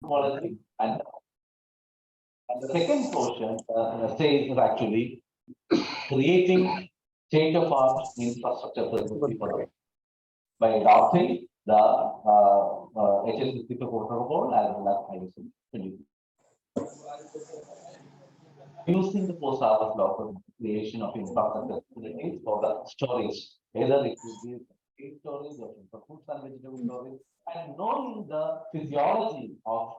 quality and the second portion stage is actually creating state-of-art infrastructure facility for them by adopting the HSCP protocol as well as ISO 20. Using the post-harvest law for creation of infrastructure facilities for the storage, either it will be food storage or for fruits and vegetable storage, and knowing the physiology of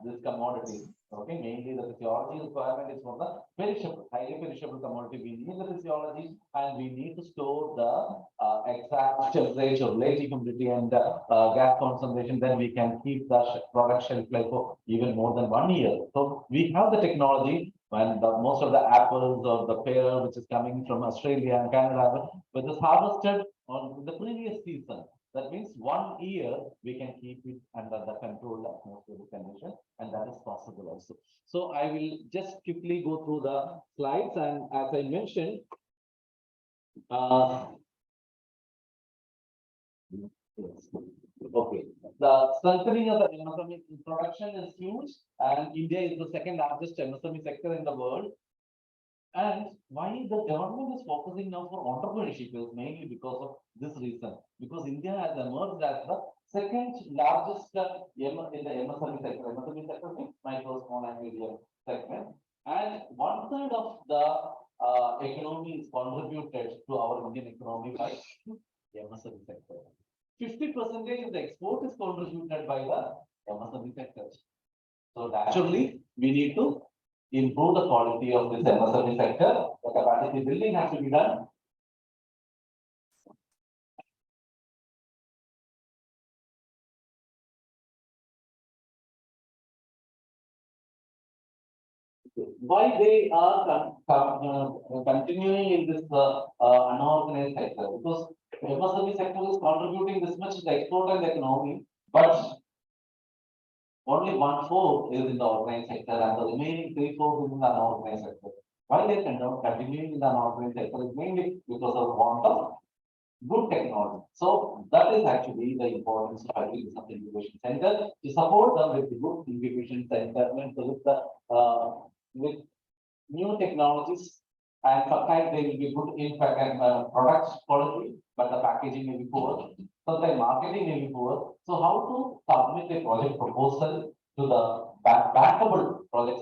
this commodity. Okay, mainly the physiology requirement is for the perishable, highly perishable commodity. We need the physiology and we need to store the exact temperature, relative humidity, and gas concentration. Then we can keep the product shelf life for even more than 1 year. So we have the technology. When most of the apples or the pear which is coming from Australia and Canada, which is harvested on the previous season. That means 1 year we can keep it under the controlled atmospheric condition, and that is possible also. So I will just quickly go through the slides, and as I mentioned, yes. Okay, the strengthening of the MSME production is huge, and India is the second largest MSME sector in the world. And why the government is focusing now for entrepreneurship is mainly because of this reason. Because India has emerged as the second largest in the MSME sector. MSME sector means micro, small, and medium segment. And 1/3 of the economy is contributed to our Indian economy by MSME sector. 50% of the export is contributed by the MSME sector. So naturally, we need to improve the quality of this MSME sector. The capacity building has to be done. Why they are continuing in this unorganized sector? Because MSME sector is contributing this much to the export and the economy, but only 1/4 is in the organized sector, and the remaining 3/4 is in the unorganized sector. Why they continuing in the unorganized sector is mainly because of want of good technology. So that is actually the importance of Agribusiness Incubation Center to support them with the good incubation center, with the with new technologies, and sometimes they will be good in product quality, but the packaging may be poor. Sometimes marketing may be poor. So how to submit a project proposal to the bankable project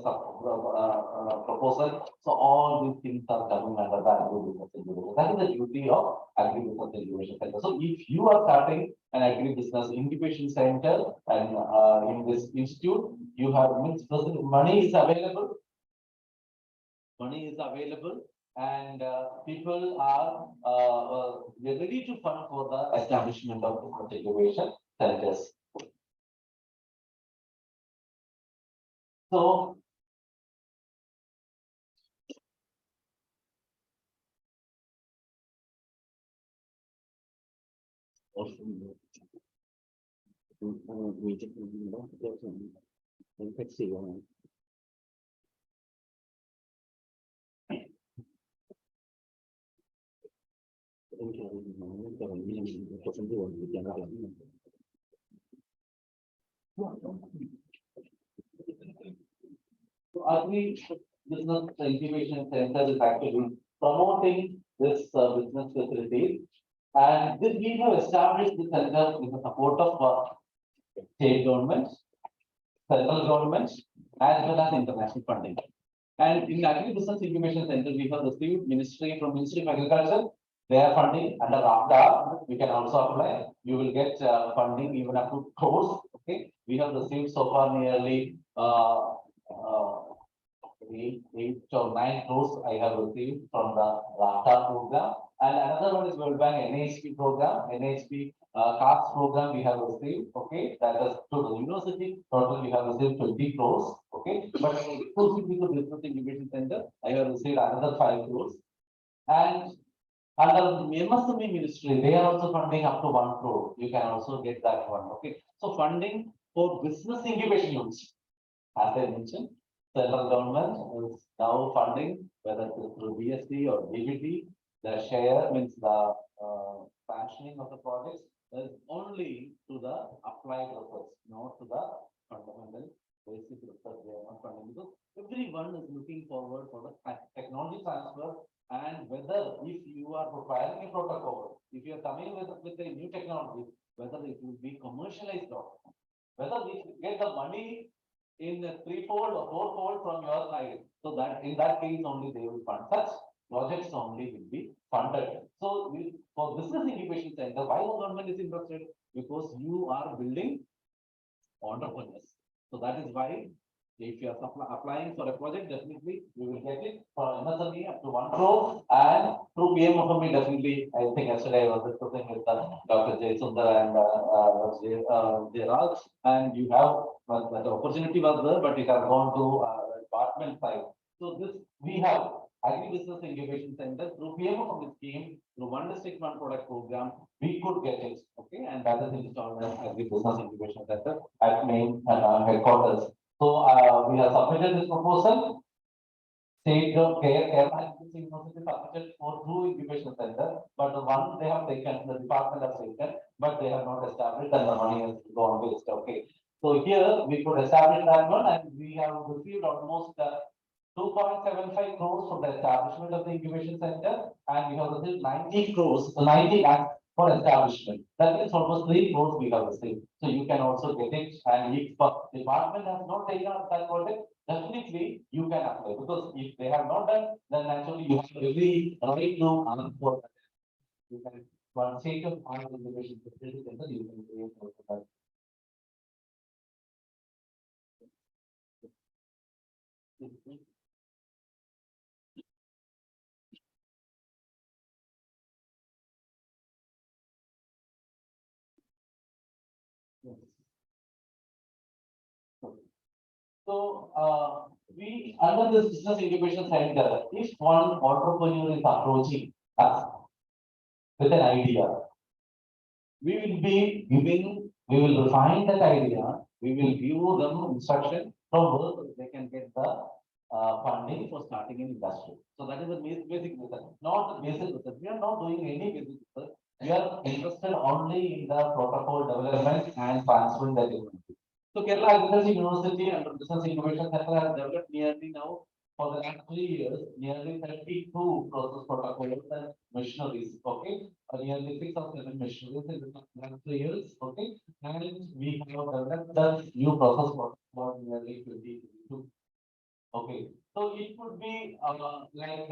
proposal? So all these things are coming under the Agribusiness Incubator. That is the duty of Agribusiness Incubation Center. So if you are starting an Agribusiness Incubation Center and in this institute, you have money is available. Money is available, and people are ready to fund for the establishment of the incubation centers. So, Agri-business incubation center is actually promoting this business facility, and this we have established the center with the support of state governments, central governments, as well as international funding. And in Agri-business incubation center, we have received Ministry of Agriculture. They are funding under RAFTA. We can also apply. You will get funding even up to crores. Okay, we have received so far nearly 8 or 9 crores I have received from the RAFTA program, and another one is World Bank NHP program, NHP CARS program we have received. Okay, that is to the university. Total we have received 20 crores. Okay, but exclusively to Business Incubation Center, I have received another 5 crores, and under the MSME ministry, they are also funding up to 1 crore. You can also get that one. Okay, so funding for business incubation units, as I mentioned, central government is now funding, whether it is through BSD or DBT. The share means the sanctioning of the projects is only to the applied research, not to the fundamental basic research they are not funding because everyone is looking forward for the technology transfer and whether if you are preparing a protocol, if you are coming with a new technology, whether it will be commercialized or not, whether we get the money in a threefold or fourfold from your side. So that in that case only they will fund such projects only will be funded. So for business incubation center, why the government is interested? Because you are building entrepreneurs. So that is why if you are applying for a project, definitely we will get it for MSME up to 1 crore and through PMFME definitely. I think yesterday I was discussing with Dr. Jay Sundar and Raj, and you have that opportunity was there, but it has gone to department side. So this we have Agri-business incubation center through PMFME scheme through one district one product program. We could get it, okay, and that is installed as Agri-business incubation center at main headquarters. So we have submitted this proposal. State of Kerala University submitted for two incubation center, but the one they have taken, the department has taken, but they have not established and the money has gone waste. Okay. So here we could establish that one and we have received almost 2.75 crores for the establishment of the incubation center and we have received 90 crores, 90 lakhs for establishment. That is almost 3 crores we have received. So you can also get it and if the department has not taken up that project, definitely you can apply because if they have not done, then actually you have every right to ask for that. You can one state of incubation center, you can create also that. Yes. So, we under this business incubation center, if one entrepreneur is approaching us with an idea, we will be giving, we will refine that idea, we will give them instruction from where they can get the funding for starting an industry. So that is the basic method, not the basic method. We are not doing any basic method. We are interested only in the protocol development and transferring that technology. So Kerala Agricultural University and Business Innovation Center has developed nearly now for the last 3 years, nearly 32 process protocols and machineries. Okay, nearly 6 or 7 machineries in the last 3 years. Okay, and we have developed the new process protocol nearly 22. Okay, so it could be like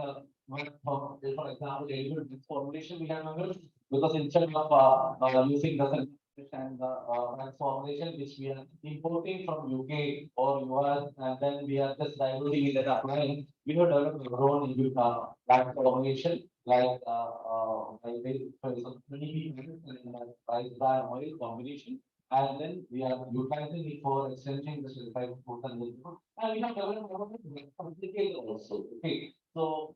for example, this formulation we have developed because instead of using the and the formulation which we are importing from UK or US and then we are just diluting it and applying, we have developed our own that formulation like many rice bran oil combination and then we are utilizing it for extending the shelf life of food and vegetable. And we have developed our own complicated also. Okay. So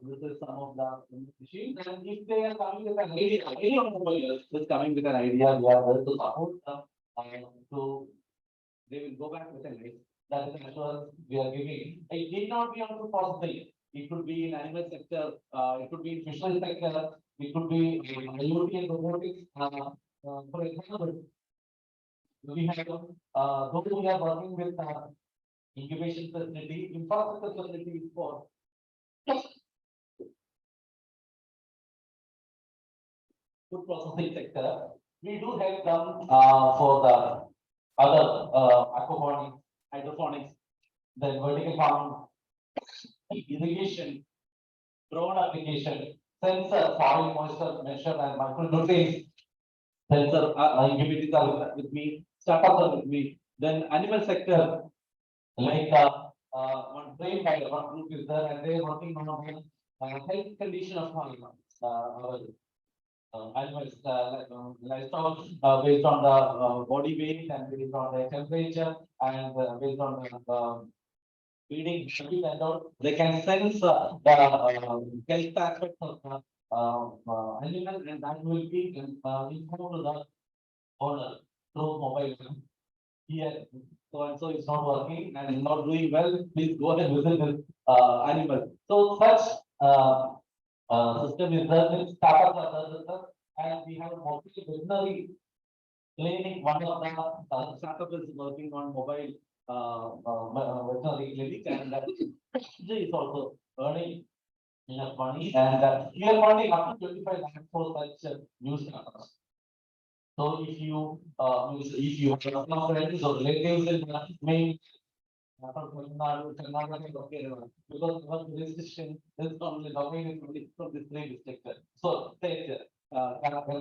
this is some of the machines, and if they are coming with an idea, any of the is coming with an idea, we are there to support them. So they will go back with an idea. That is an assurance we are giving. It need not be on the possible. It could be in animal sector, it could be in fishery sector, it could be IoT and robotics. For example, we have those who are working with incubation facility, infrastructure facility for food processing sector. We do help them for the other aquaponics, hydroponics, then vertical farming, irrigation, drone application, sensor, soil moisture measure and micronutrients. Sensor incubators are with me, startups are with me. Then animal sector, like one train by one group is there and they are working on the health condition of our animals, livestock, based on the body weight and based on the temperature and based on the feeding habit and all, they can sense the health aspects of the animal and that will be informed to the owner through mobile phone. Here, so and so is not working and is not doing well. Please go and visit this animal. So such system is there with startups are there, and we have multi-veterinary clinic. One of the startup is working on mobile veterinary clinic, and is also earning enough money, and we are funding up to 25 lakhs for such new startups. So if you have some friends or relatives in main from Tamil Nadu, Karnataka, or Kerala, because our jurisdiction is only domain is only from this three districts. So state Kerala, Tamil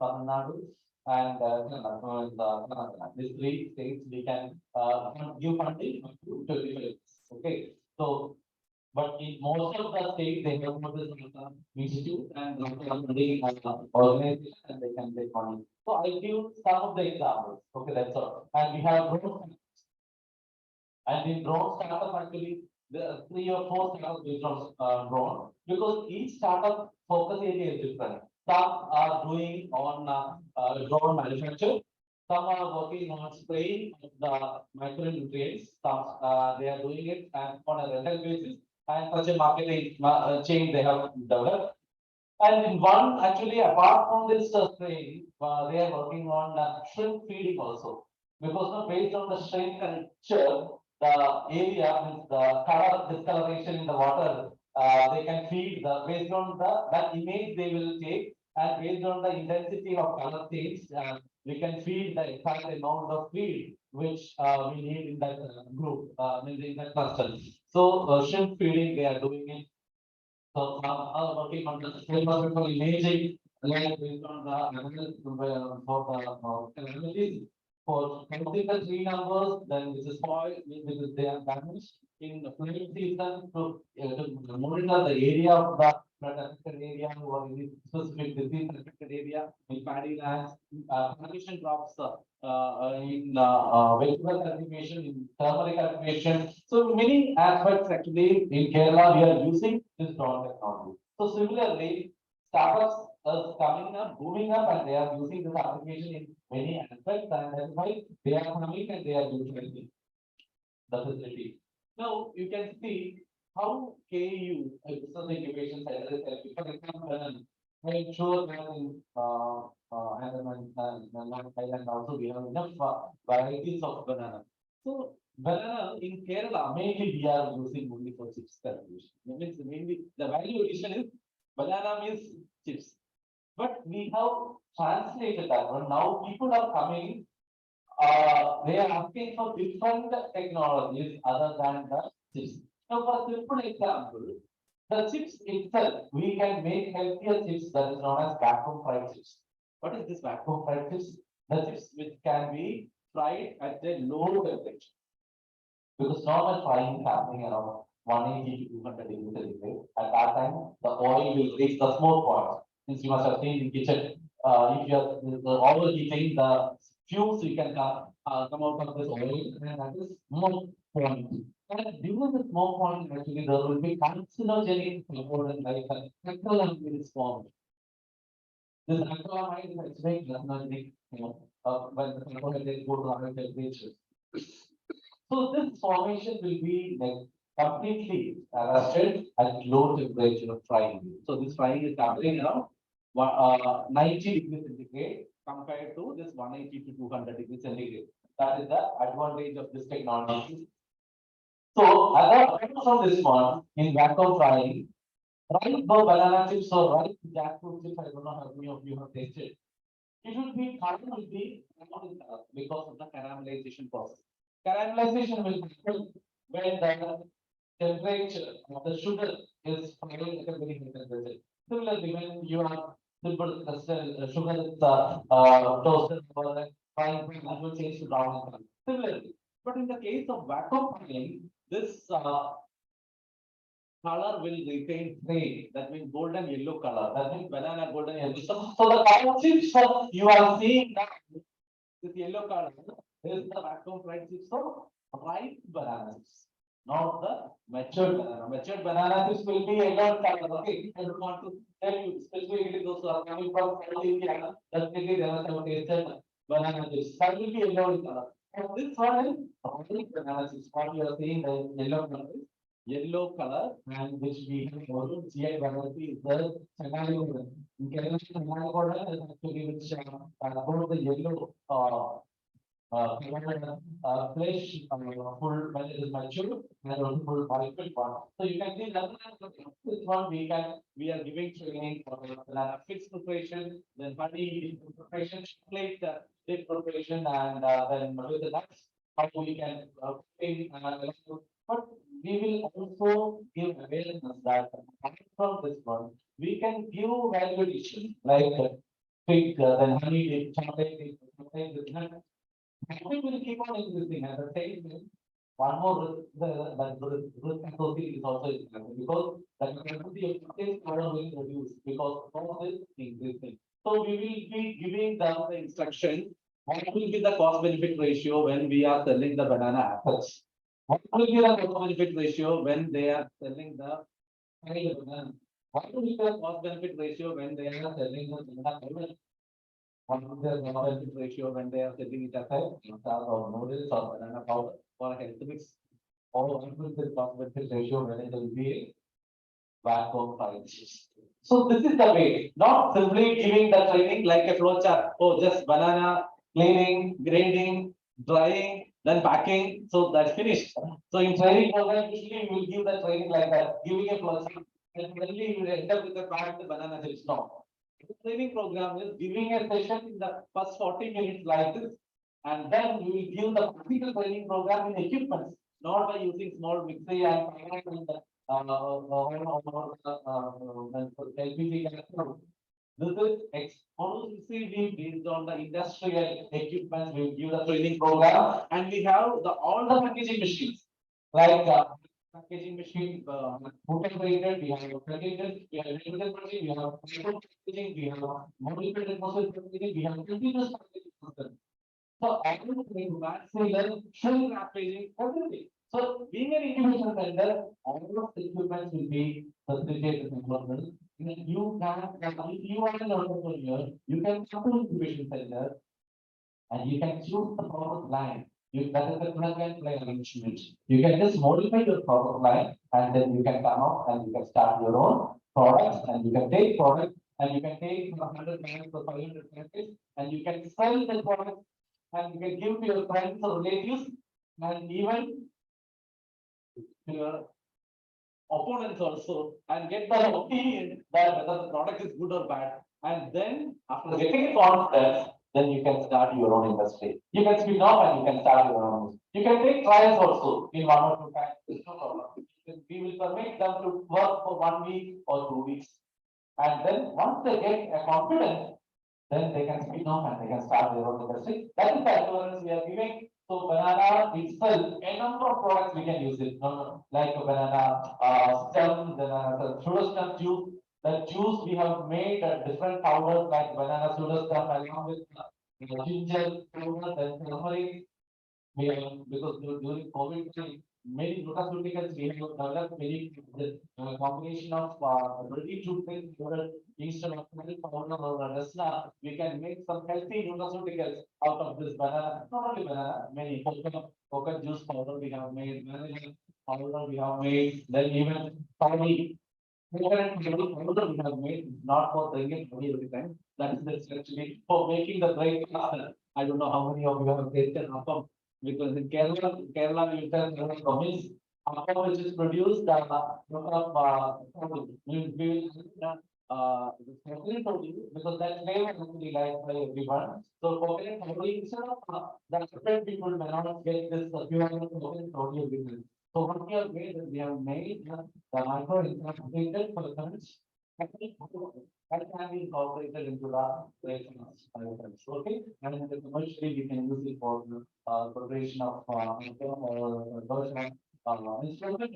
Nadu, and Karnataka. These three states we can give funding up to 25. Okay, so but in most of the states, they have this institute and funding organization, and they can take money. So I give some of the examples. Okay, that's all. And we have grown, and in drone startup actually there are 3 or 4 startups based on drone, because each startup focus area is different. Some are doing on drone manufacture. Some are working on spraying of the micronutrients. Some they are doing it and on a rental basis, and such a marketing chain they have developed. And in one, actually, apart from this spraying, they are working on shrimp feeding also. Because based on the shrimp culture, the area means the color discoloration in the water, they can feed the based on that image they will take, and based on the intensity of color change, we can feed the exact amount of feed which we need in that group, in that cluster. So shrimp feeding they are doing it. So some are working on the physical imaging, like based on the analysis for the calamities. For counting the three numbers, then this is spoiled, this is they are damaged in the planting season to monitor the area of the flood affected area or any specific disease affected area in paddy lands, plantation crops in vegetable cultivation, in turmeric cultivation. So many aspects actually in Kerala we are using this drone technology. So similarly, startups are coming up, booming up, and they are using this application in many aspects, and that's why they are coming and they are utilizing the facility. Now you can see how KU, a business incubation center, is helping. For example, I'm sure that in Andaman Island also we have enough varieties of banana. So banana in Kerala mainly we are using only for chips cultivation. That means mainly the value addition is banana means chips. But we have translated that one. Now people are coming, they are asking for different technologies other than the chips. Now, for a simple example, the chips itself, we can make healthier chips that is known as vacuum fried chips. What is this vacuum fried chips? The chips which can be fried at a low temperature. Because normal frying is happening around 180 to 200 degrees Celsius. At that time, the oil will reach the smoke point. Since you must have seen in kitchen, if you are overheating the fumes, you can come out of this oil, and that is smoke point. And during the smoke point, actually, there will be carcinogenic component like acrylamide is formed. This acrylamide is actually carcinogenic, when the component go to higher temperatures. So this formation will be like completely arrested at low temperature of frying. So this frying is happening around 90 degrees centigrade compared to this 180 to 200 degrees centigrade. That is the advantage of this technology. So apart from this one, in vacuum frying, rice or banana chips or rice jackfruit chips, I don't know how many of you have tasted. It will be color will be because of the caramelization process. Caramelization will happen when the temperature of the sugar is falling at a very high temperature. Similarly, when you are simple sugar is toasted or frying, it will change to brown color. Similarly, but in the case of vacuum frying, this color will retain gray. That means golden yellow color. That means banana golden yellow. So the color chips you are seeing that this yellow color is the vacuum fried chips of ripe bananas, not the matured banana. Matured banana chips will be yellow color. Okay, I don't want to tell you, especially those who are coming from South India, definitely they must have tasted banana chips. That will be yellow in color. And this one is only banana chips. What you are seeing the yellow color is yellow color, and which we have also GI variety is the Chennai. In Kerala, Chennai border is actually which both the yellow flesh, full when it is mature, and also full hybrid one. So you can see that this one we are giving training for fixed preparation, then honey preparation, chocolate dip preparation, and then with the nuts, how we can but we will also give awareness that apart from this one, we can give value addition like fig, then honey dip, chocolate dip, we will keep on existing at the same time. One more risk associated is also existing because the capacity of purchase power will reduce because cost is increasing. So we will be giving them the instruction. What will be the cost benefit ratio when we are selling the banana apples? What will be the cost benefit ratio when they are selling the banana? What will be the cost benefit ratio when they are selling the banana? What is the benefit ratio when they are selling it as a or noodles or banana powder or a health mix? Or what will the cost benefit ratio when it will be vacuum prices? So this is the way, not simply giving the training like a flow chart. Oh, just banana cleaning, grading, drying, then packing. So that's finished. So in training program, usually we will give the training like that, giving a flow chart. And finally, you will end up with the packed banana chips. No, the training program is giving a session in the first 40 minutes like this, and then we will give the practical training program in equipment, not by using small mixer and LPG connector. This is exclusively based on the industrial equipment. We will give the training program, and we have the all the packaging machines like packaging machine, food graded, we have graded, we have electrical packaging, we have paper packaging, we have modified process packaging, we have continuous packaging system. So everything, maximum, shrink packaging, everything. So being an incubation center, all of the equipment will be facilitated development. You can, if you are an entrepreneur, you can come to incubation center and you can choose the product line. That is the plug and play arrangement. You can just modify your product line and then you can come up and you can start your own products and you can take products and you can take 100 lines or 500 lines and you can sell the product and you can give to your friends or relatives and even to your opponents also and get the opinion that whether the product is good or bad. And then after getting confidence, then you can start your own industry. You can spin off and you can start your own. You can take trials also in 1 or 2 times. It's no problem. We will permit them to work for 1 week or 2 weeks. And then once they get a confidence, then they can spin off and they can start their own industry. That is the assurance we are giving. So banana itself, a number of products we can use it. Like a banana stem, banana sugar stem juice. The juice we have made different powders like banana sugar stem along with ginger powder, then turmeric. We have, because during COVID, many nutraceuticals we have developed many combination of ready to drink powder instead of milk powder or rasna. We can make some healthy nutraceuticals out of this banana. Not only banana, many coconut juice powder we have made, vanilla powder we have made, then even toddy. Coconut powder we have made, not for drinking body every time. That is actually for making the breakfast. I don't know how many of you have tasted appam because in Kerala we tell province appam which is produced out of we will coconut toddy because that flavor is really liked by everyone. So coconut toddy instead of the different people may not get this pure coconut toddy every. So what we have made is we have made the micro incorporated coconuts that can be incorporated into the operations. Okay, and then commercially we can use it for preparation of version of instrument. We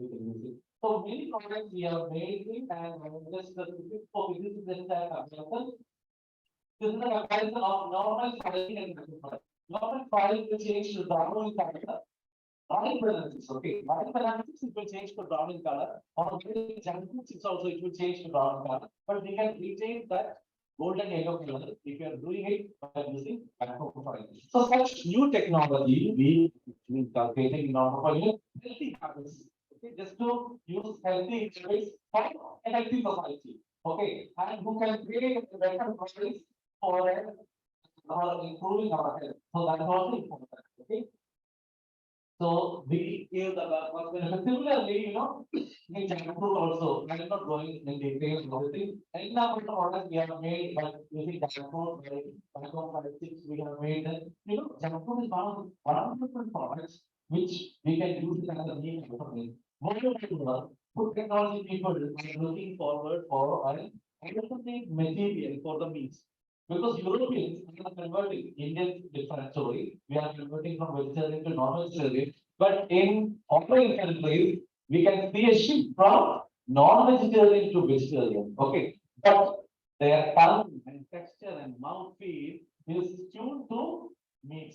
can use it. So many products we have made it and just okay, this is the example. This is the comparison of normal filing and microfiling. Normal filing will change to brown color. Browning bananas, okay. Browning bananas it will change to brown in color. Or junk it's also it will change to brown color. But we can retain that golden yellow color if you are doing it by using microfiling. So such new technology we are creating in order for you healthy habits. Okay, just to use healthy habits for a healthy society. Okay, and who can create a better habits for improving our health. So that is also important. Okay. So we give the first benefit. Similarly, in junk food also, I am not going in details of everything. And now the products we have made by using junk food, by microplastics, we have made. Junk food is one of the products which we can use it as a means of meal. Moreover, food technology people are looking forward for an alternative material for the meats. Because Europeans are converting, Indians different story. We are converting from vegetarian to non-vegetarian. But in foreign countries, we can see a shift from non-vegetarian to vegetarian. Okay. But their tongue and texture and mouth feel is tuned to meat.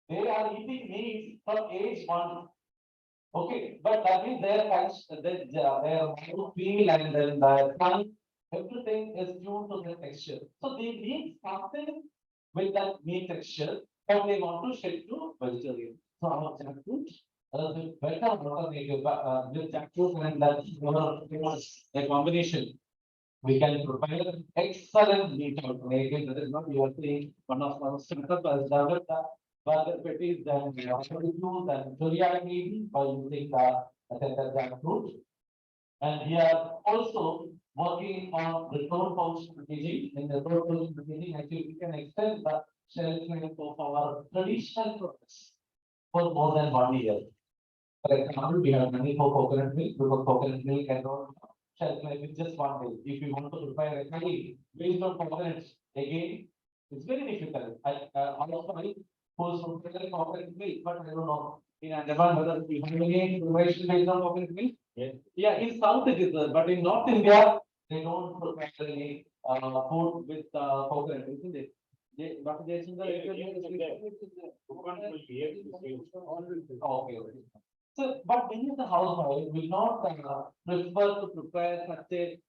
They are eating meat from age 1. Okay, but that means their touch, their mouth feel and then the tongue, everything is tuned to the texture. So they need something with that meat texture, but they want to shift to vegetarian. So our jackfruit, the better alternative with jackfruit and that a combination. We can provide excellent meat alternative. That is not you are saying one of our startup has developed the burger patties, then barbecue, then teriyaki by using the jackfruit. And we are also working on return pouch packaging. In the return pouch packaging, actually, we can extend the shelf life of our traditional products for more than 1 year. For example, we have money for coconut milk because coconut milk and all shelf life is just 1 day. If you want to prepare a curry based on coconuts, again, it's very difficult. Also, I who's preparing coconut milk, but I don't know in Andaman whether we have any preparation based on coconut milk. Yeah, in South it is, but in North India, they don't prepare any food with coconut, isn't it? Dr. Jason, okay. So, but many of the housewives will not prefer to prepare such a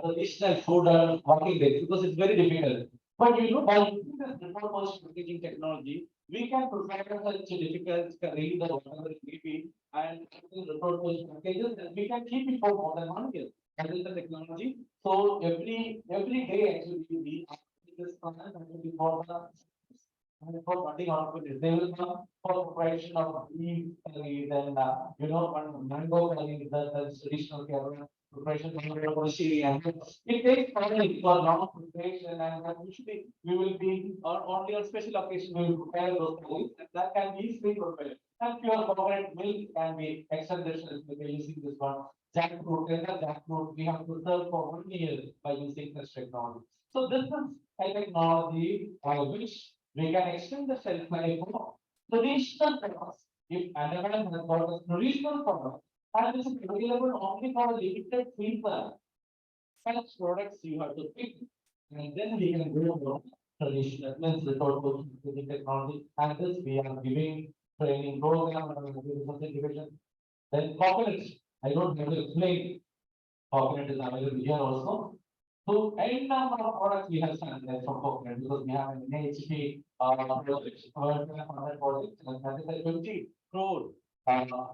traditional food on working days because it's very difficult. But by using this remote packaging technology, we can prepare such a difficult curry, the whatever it may be, and remote packages, and we can keep it for more than 1 year. That is the technology. So every day actually we this plan and we for the and for cutting output, they will come for preparation of beef curry, then one mango curry, the traditional Kerala preparation of chili, and it takes time for long preparation, and usually we will be on only on special occasion we will prepare those curries, and that can be easily prepared. And pure coconut milk can be extended by using this one. Jackfruit, tender jackfruit, we have to serve for 1 year by using this technology. So this is a technology which we can extend the shelf life of traditional products. If anyone has got a traditional product and this is available only for a limited season, such products you have to pick, and then we can go for traditional means without using technology. And this we are giving training program and agribusiness division. Then coconut, I don't have to explain. Coconut is available here also. So any number of products we have standardized from coconut because we have an NHP project, and that is a 20 crore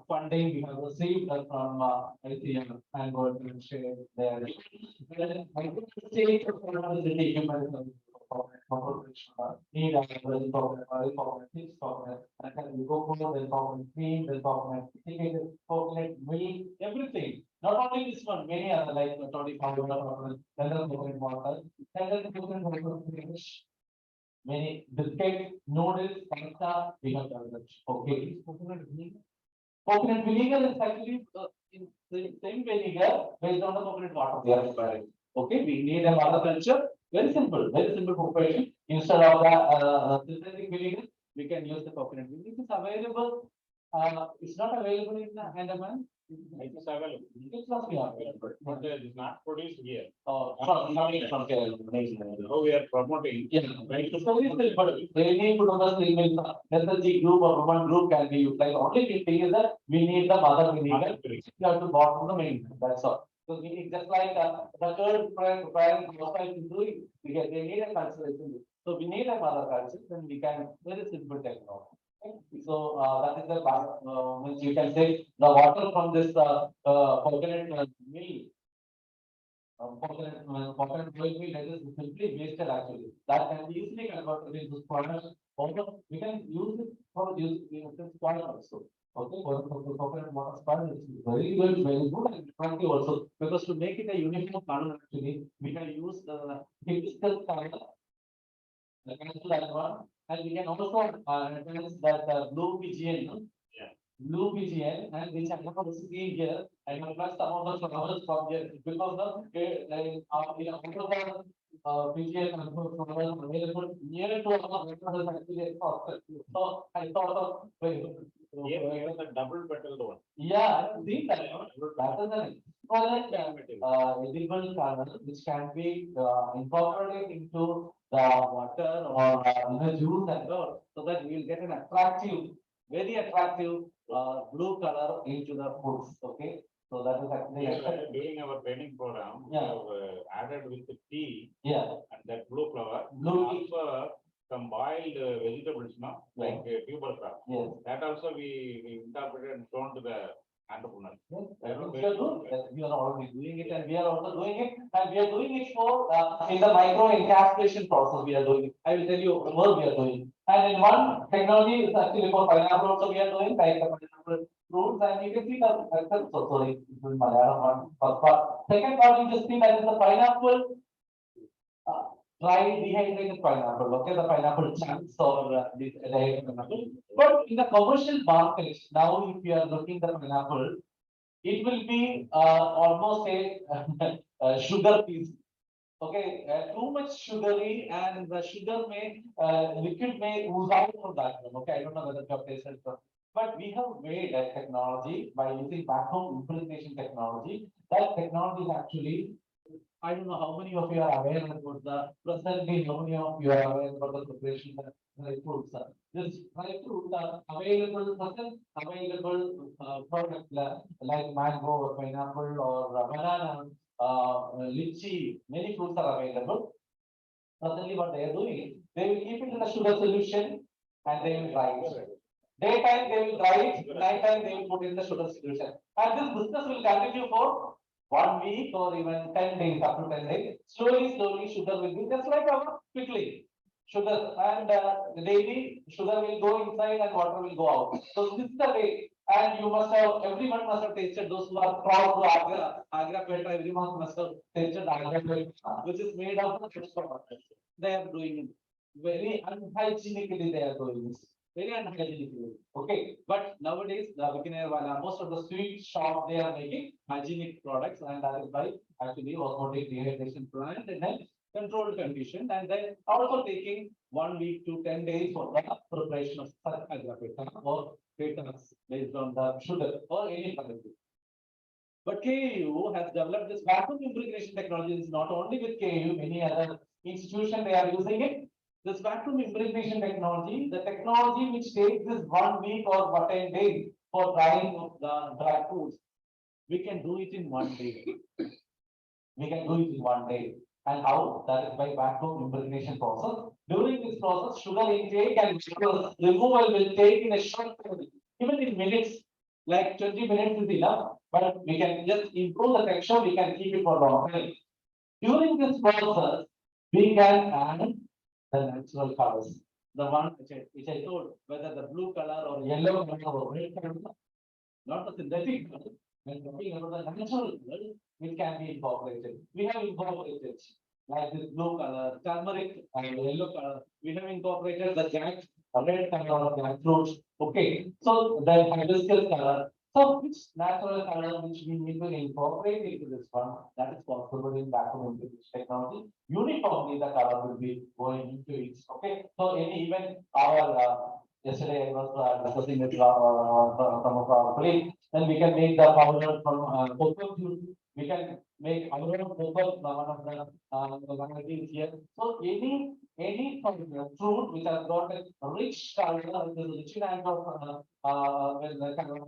funding we have received from ICAR and government share there. Then I would say the equipment need a coconut, six coconut, and then we go for the coconut cream, the coconut milk, everything. Not only this one, many other like toddy powder, then the coconut water, and then the coconut water finish. Many biscuit, noodles, pasta, we have developed. Okay. Coconut vinegar is actually in the same vinegar based on the coconut water we are preparing. Okay, we need a water culture. Very simple preparation. Instead of the synthetic vinegar, we can use the coconut vinegar. It is available. It's not available in the Andaman. It is available. It must be available. But it is not produced here. From Kerala. Now we are promoting. Yeah, right. So we still, but they need to do the same. SLG group or one group can be utilized. Only thing is that we need the mother vinegar. You have to bought from the main. That's all. So we need just like the third parent is doing, because they need a consideration. So we need a mother culture, then we can very simple technology. So that is the part, which you can take the water from this coconut milk coconut oil meal that is simply wasted actually. That can be easily converted into spoilage. Also, we can use it for use spoil also. Okay, for coconut water spoil is very good and effective also. Because to make it a uniform color actually, we can use the hibiscus color, the cancel that one, and we can also advance that blue PGN, no? Yeah. Blue PGN, and which I have seen here, I have plus some of the flowers from here, because the, PGN flowers available near to our members actually exhausted. So I thought of, Here we have the double petaled one. yeah, I think that, that is an equivalent, edible color which can be, incorporated into the water or, juice and all, so that we will get an attractive, very attractive, blue color into the foods, okay? So that is actually. Here, during our training program, we Yeah. have added with the tea Yeah, and that blue flower. Blue tea. Also, some boiled vegetables, no, like tuberculosis. yes. That also we interpreted and shown to the entrepreneurs. Yes, that is we are doing, we are already doing it and we are also doing it and we are doing it for, in the micro encapsulation process we are doing it. I will tell you what we are doing. And in one technology is actually for pineapple also we are doing, like the pineapple fruits, and you can see the, so sorry, this is Malayalam one, first part. Second part, you just see that is the pineapple, dried dehydrated pineapple, okay, the pineapple chunks or this dehydrated pineapple. But in the commercial market, now if you are looking the pineapple, it will be almost a sugar piece. Okay, too much sugary and the sugar may liquid may ooze out from that one. Okay, I don't know whether you have tasted it. But we have made a technology by using vacuum impregnation technology. That technology is actually, I don't know how many of you are aware about the presently, how many of you are aware about the preparation of dry fruits. This dry fruits are available, present available products like mango or pineapple or banana, lychee, many fruits are available. Presently, what they are doing, they will keep it in a sugar solution and they will dry it. Daytime they will dry it, nighttime they will put in the sugar solution. And this business will continue for 1 week or even 10 days, up to 10 days. Slowly, sugar will be just like our quickly. Sugar and daily sugar will go inside and water will go out. So this is the way. And you must have, everyone must have tasted those who are proud to Agra Petra, everyone must have tasted Agra Petra, which is made of they are doing it. Very unhygienically they are doing this. Very unhygienically. Okay. But nowadays, most of the sweet shop, they are making hygienic products, and that is why actually osmotic dehydration plant in a controlled condition, and then also taking 1 week to 10 days for the preparation of such Agra or petals based on the sugar or any quality. But KU has developed this vacuum impregnation technology. It's not only with KU, many other institutions they are using it. This vacuum impregnation technology, the technology which takes this 1 week or 10 days for drying of the dry foods, we can do it in 1 day. We can do it in 1 day. And how? That is by vacuum impregnation process. During this process, sugar intake and sugar removal will take in a short time, even in minutes, like 20 minutes is enough, but we can just improve the texture, we can keep it for long time. During this process, we can add the natural colors. The one which I told, whether the blue color or yellow color or red color, not the synthetic color. When talking about the natural color, which can be incorporated. We have incorporated like this blue color, turmeric and yellow color. We have incorporated the jack, red color of jackfruit. Okay, so the hibiscus color. So which natural color which we need to incorporate into this one, that is possible in vacuum integration technology. Uniformly, the color will be going into it. Okay, so even our yesterday I was discussing with some of our colleagues, then we can make the powder from cocoa juice. We can make our own cocoa, one of the varieties here. So any fruit which has got a rich color, which is rich in antioxidant, when the kind of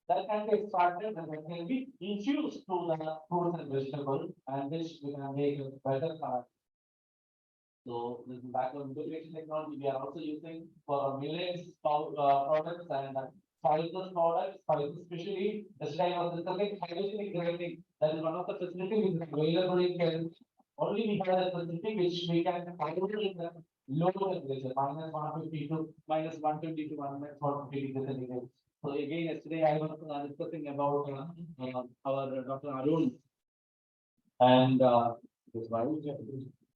that can be extracted and that can be infused to the fruits and vegetables, and which we can make a better color. So this is backward integration technology we are also using for millets products and spices products, spices especially. Yesterday I was discussing hygienic grinding. That is one of the facilities which is available in Kerala. Only we have a facility which we can handle in the low temperature, -150 to -120 to -150 degrees centigrade. So again, yesterday I was discussing about our Dr. Arun and this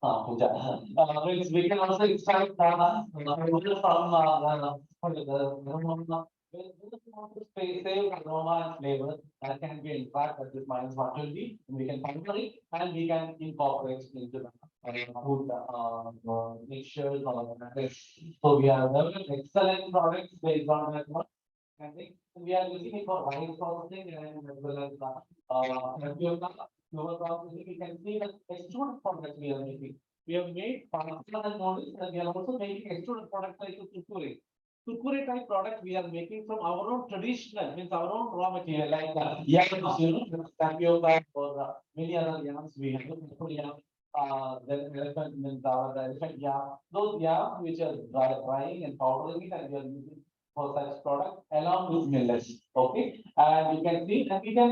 Puja. Friends, we can also extract water from save aroma and flavor that can be extracted at this -120. We can filter it and we can incorporate into the food mixtures or so we have developed excellent products based on that one. And we are using it for rice processing and as well as lower processing. You can see the extruded products we are making. We have made pasta and noodles, and we are also making extruded products like kurkure. Kurkure type product we are making from our own traditional, means our own raw material like yams, tapioca or many other yams we have. Yam, then elephant means our the elephant yam. Those yams which are drying and powdering it, and we are using for such product along with millets. Okay, and you can see, and we can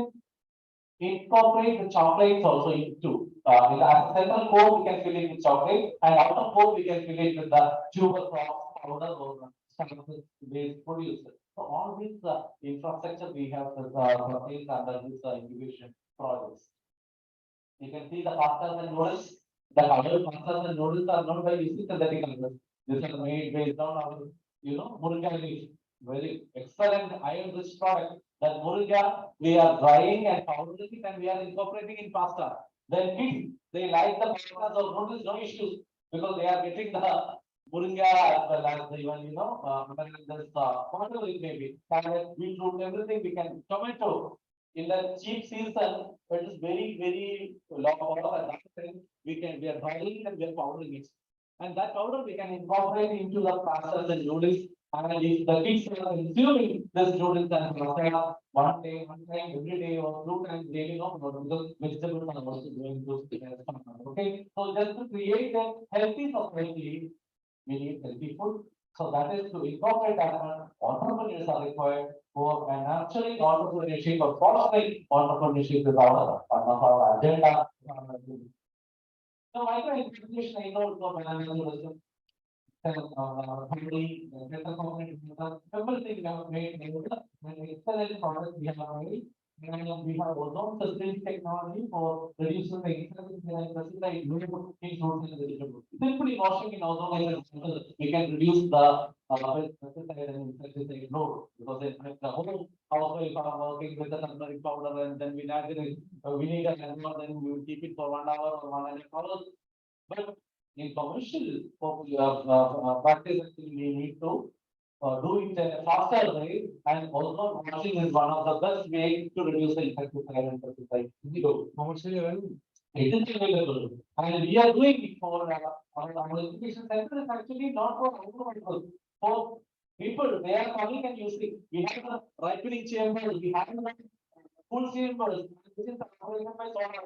incorporate the chocolates also into in the central core we can fill it with chocolate, and outer core we can fill it with the sugar crops powder or starches based producer. So all these infrastructure we have placed under this incubation projects. You can see the pastas and noodles. The colored pastas and noodles are not by using synthetic colors. These are made based on our, moringa leaf. Very excellent iron-rich product. That moringa we are drying and powdering it and we are incorporating in pasta. Then kids, they like the pastas or noodles, no issues because they are getting the moringa as well as the even this whatever it may be. Carrot, beetroot, everything we can tomato in the cheap season, it is very low at that time. We are boiling and we are powdering it. And that powder we can incorporate into the pastas and noodles. And if the kids are consuming this noodles and pasta one day, one time, every day, or 2 times daily, no, because vegetables are also doing those things. Okay, so just to create a healthy society, we need healthy food. So that is to incorporate that one. Entrepreneurs are required for and actually entrepreneurship or fostering entrepreneurship is one of our agenda. So micro education, I know it's not financial family, mental component, several things we have made, and excellent products we have made. And we have also sustained technology for reducing the excessive pesticide use in fruits and vegetables. Simply washing in ozone we can reduce the pesticide and insecticide load because in the whole household are working with the turmeric powder and then we need a lemon, then we will keep it for 1 hour or 1.5 hours. But in commercial practice, actually we need to do it in a faster way, and also washing is one of the best way to reduce the insecticide and pesticide. Commercially available. It is available, and we are doing it for our education center is actually not for people. For people, they are coming and using. We have the ripening chambers, we have the full chambers, which is operated by solar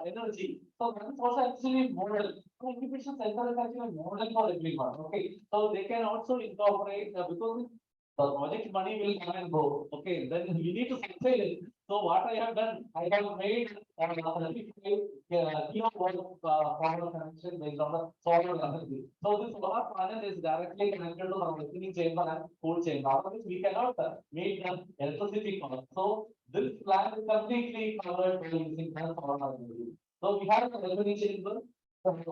energy. So that is also actually model. So incubation center is actually a model for everyone. Okay, so they can also incorporate because the project money will come and go. Okay, then we need to sustain it. So what I have done, I have made 35 kilowatt power connection based on the solar energy. So this solar panel is directly connected to the receiving chamber and cool chamber. Otherwise, we cannot make the electricity cost. So this plant is completely covered by using the solar energy. So we have the receiving chamber. So we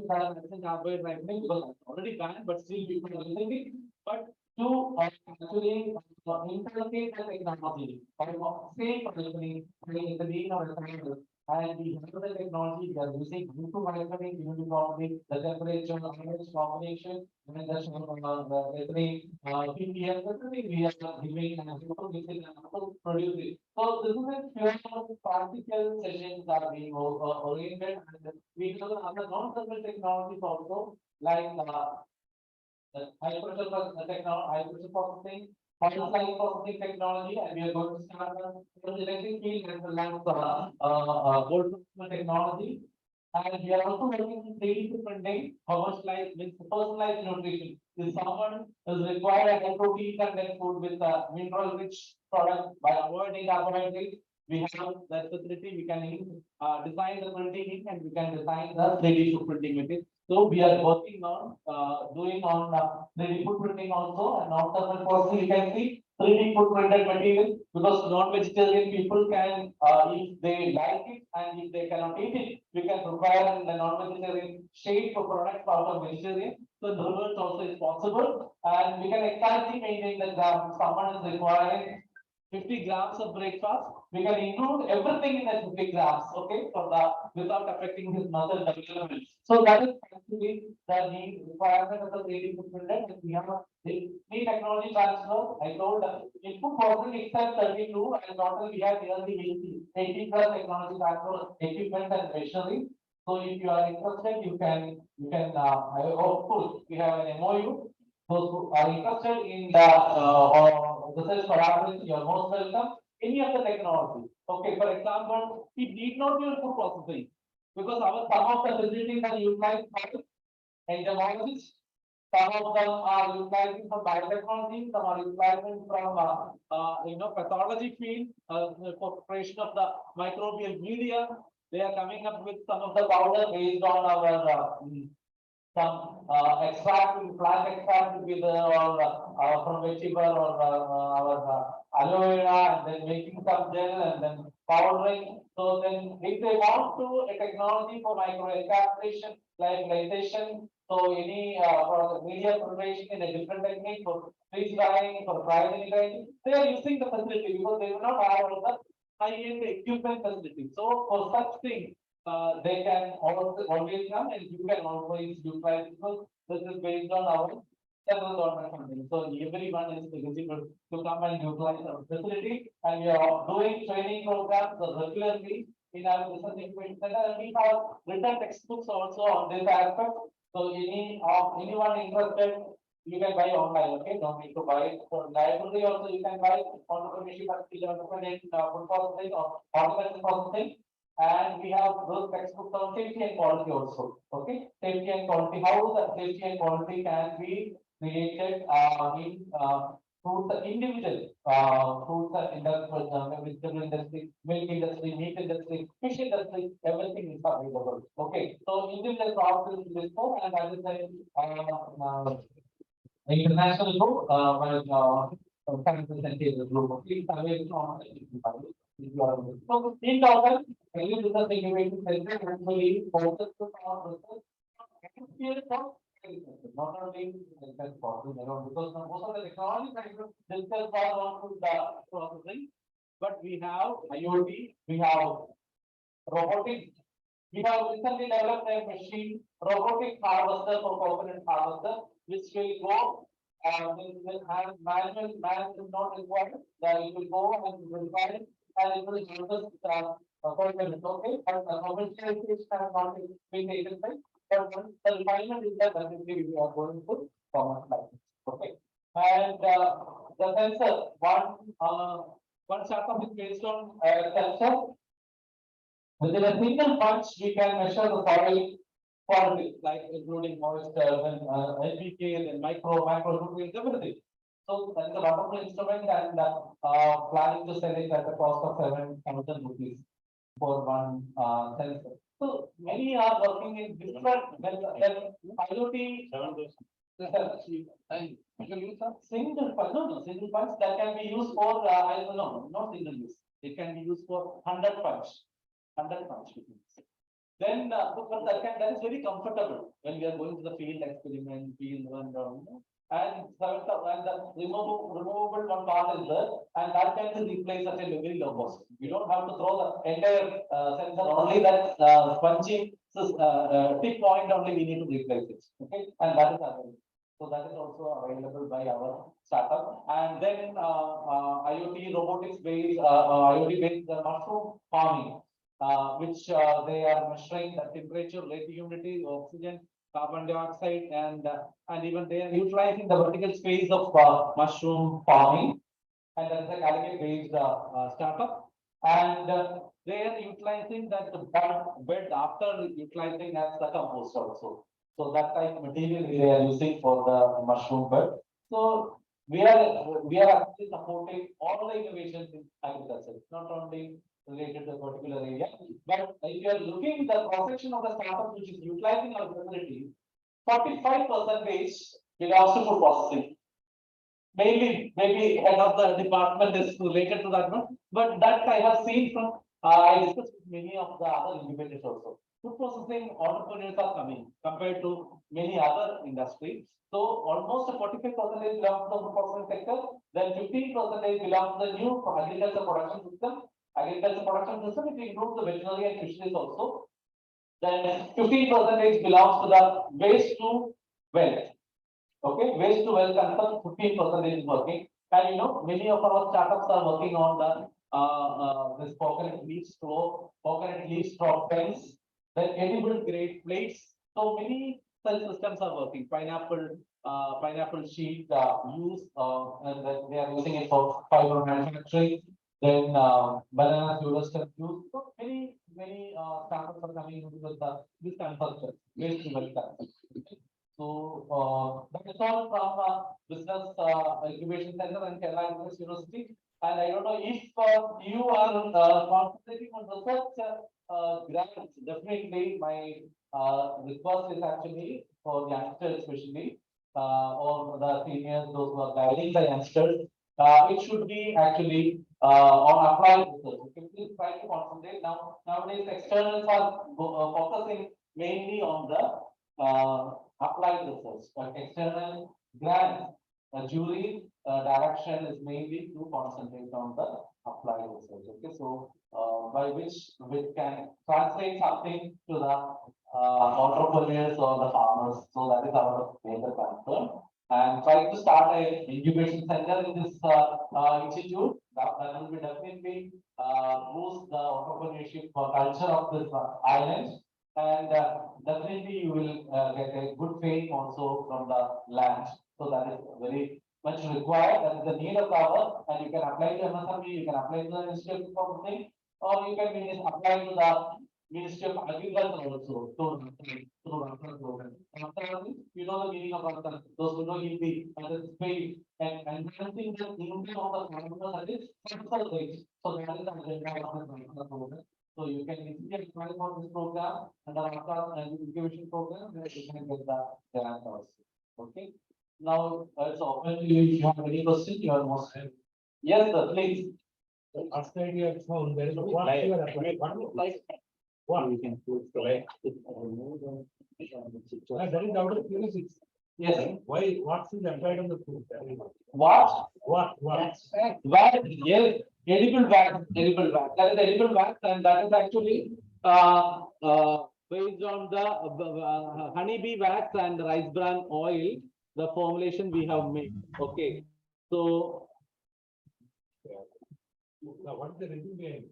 have right now because already banned, but still people are using it. But to actually inculcate the technology or same positioning in the being of the and we have the technology we are using to monitoring uniformly the temperature, image combination, and the PPM, everything we are giving and also produce it. So this is a pure practical sessions are being oriented, and we have other non-thermal technologies also like the high pressure technology, high pressure processing, pulse processing technology, and we are going to start the electric field as well as volt technology. And we are also working in 3D printing, commercialized with personalized nutrition. If someone is required a protein content food with a mineral rich product by avoiding carbohydrates, we have that facility. We can design the printing ink and we can design the 3D food printing with it. So we are working on doing on 3D food printing also, and after that also you can see 3D food printed material, because non-vegetarian people can, if they like it and if they cannot eat it, we can prepare in the non-vegetarian shape of products out of vegetarian. So the reverse also is possible, and we can exactly maintain that someone is requiring 50 grams of breakfast, we can include everything in that 50 grams, okay, for the without affecting his muscle development. So that is actually the need requirement of the 3D food printer. And we have the technology transfer. I told input processing itself 32, and total we have nearly 80 plus technology transfer equipment and machinery. So if you are interested, you can of course we have an MOU. Those who are interested in the research collaboration, you are most welcome. Any of the technology. Okay, for example, it need not be food processing, because our some of the facilities are utilized by entomologists, some of them are utilizing from biotechnology, some are utilizing from pathology field for preparation of the microbial media. They are coming up with some of the powder based on our some extract, plant extract will be there, or from vegetable, or our aloe vera, and then making some gel and then powdering. So then if they want to a technology for micro encapsulation, like lyophilization, so any for the media preparation in a different technique for freeze drying, for cryogenicizing, they are using the facility because they do not have all the high-end equipment facility. So for such things, they can always come, and you can always utilize, because this is based on our several government funding. So everyone is eligible to come and utilize our facility, and we are doing training programs regularly in our business incubation center, and we have written textbooks also on this aspect. So anyone interested, you can buy online. Okay, don't need to buy it. For library also you can buy entrepreneurship, food processing or automatic processing. And we have those textbooks on safety and quality also. Okay, safety and quality. How the safety and quality can be created in fruits individual fruits industry, vegetable industry, milk industry, meat industry, fish industry, everything is available. Okay, so individual process is this book, and that is the international book by sciences and cases group. Please available on so in total, Agribusiness Incubator Center actually focuses on research not only research process, because most of the technology discussed are on the processing, but we have IoT, we have robotics, we have recently developed a machine, robotic harvester for coconut harvester, which will go will have manual man is not required, that it will go and it will find, and it will harvest coconut. Okay, but commercialization has not been taken place. But once the refinement is done, definitely we are going to commercialize. Okay, and the sensor one startup is based on sensor. Within a single punch, we can measure the soil quality, like including moisture, then NPK, then macro nutrients, everything. So that is a wonderful instrument, and planning to sell it at the cost of 7,000 rupees for one sensor. So many are working in different. Then IoT. 7,000. And you can use a single punch. No, single punch that can be used for I don't know, not single use. It can be used for 100 punch. 100 punch. Then that is very comfortable when we are going to the field experiment, field run down, and the removable one part is there, and that can be replaced at a very low cost. You don't have to throw the entire sensor, only that spongy tip point only we need to replace it. Okay, and that is available. So that is also available by our startup. And then IoT robotics based IoT based mushroom farming. Which they are measuring the temperature, rate, humidity, oxygen, carbon dioxide, and even they are utilizing the vertical space of mushroom farming, and that is a Calicut-based startup. And they are utilizing that bed after utilizing as the compost also. So that type of material they are using for the mushroom bed. So we are actually supporting all the innovations in agriculture, not only related to a particular area, but if you are looking the cross section of the startup which is utilizing our facility, 45% belongs to food processing. Mainly, maybe head of the department is related to that one, but that I have seen from, I discussed with many of the other incubators also. Food processing entrepreneurs are coming compared to many other industries. So almost 45% belongs to the food processing sector, then 15% belongs to the new agriculture production system. Agriculture production system, it includes the veterinary and fisheries also. Then 15% belongs to the waste to wealth. Okay, waste to wealth concern 15% is working. And many of our startups are working on the this coconut leaf straw, coconut leaf straw pens, then edible grade plates. So many such systems are working. Pineapple sheet use and that they are using it for fiber manufacturing. Then banana fluorescent use. So many startups are coming with this concept, waste to wealth concept. So that is all from Business Incubation Center and Kerala Agribusiness University. And I don't know if you are concentrating on research grants. Definitely, my request is actually for youngsters, especially or the seniors, those who are guiding the youngsters. It should be actually on applied research. Okay, please try to concentrate. Nowadays, externals are focusing mainly on the applied research, but external grants, jury direction is mainly to concentrate on the applied research. Okay, so by which we can translate something to the entrepreneurs or the farmers. So that is our major concern. And try to start a incubation center in this institute. That will be definitely boost the entrepreneurship culture of this island. And definitely you will get a good fame also from the land. So that is very much required. That is the need of the hour. And you can apply to MSME, you can apply to the Ministry of Processing, or you can apply to the Ministry of Agriculture also. So, you know the meaning of Ramadan. Those who know Hindi, and it's paid and enhancing the income of the farmers, that is capital rate. So that is the agenda of the Ramadan program. So you can easily apply for this program and the Ramadan and incubation program, where you can get the grant also. Okay. Now it's open to you. If you have any question, you are most welcome. Yes, sir, please. After you have found there is a what Like- you are applying. What? You can put like. That is out of curiosity. Yes. Why, what's is applied on the food? What? What? Wax, yes, edible wax, edible wax. That is edible wax, and that is actually based on the honeybee wax and rice bran oil, the formulation we have made. Okay, so Now, what is the reason behind?